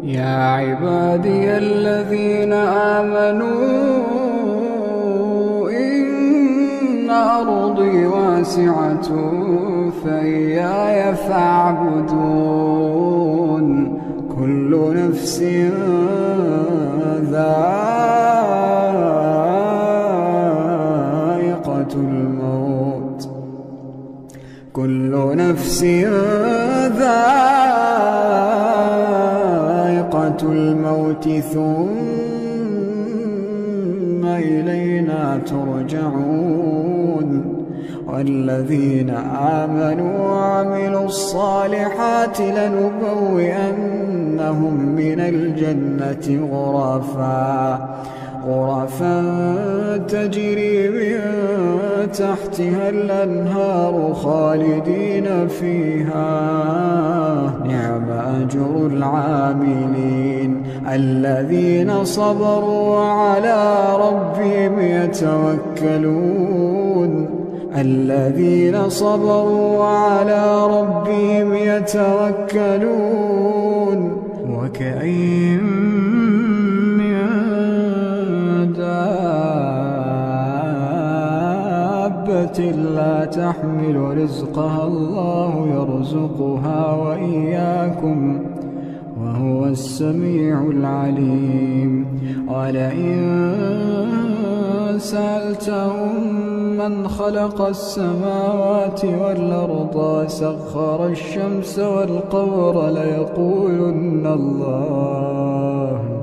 يا عبادي الذين آمنوا إن أرضي واسعة فإياي فاعبدون كل نفس ذائقة الموت كل نفس ذائقة الموت ثم إلينا ترجعون والذين آمنوا وعملوا الصالحات لنبوئنهم من الجنة غرفا تجري من تحتها الأنهار خالدين فيها نعم أجر العاملين الذين صبروا وعلى ربهم يتوكلون الذين صبروا وعلى ربهم يتوكلون وكأين من دابة لا تحمل رزقها الله يرزقها وإياكم وهو السميع العليم ولئن سألتهم من خلق السماوات والأرض وسخر الشمس والقمر ليقولن الله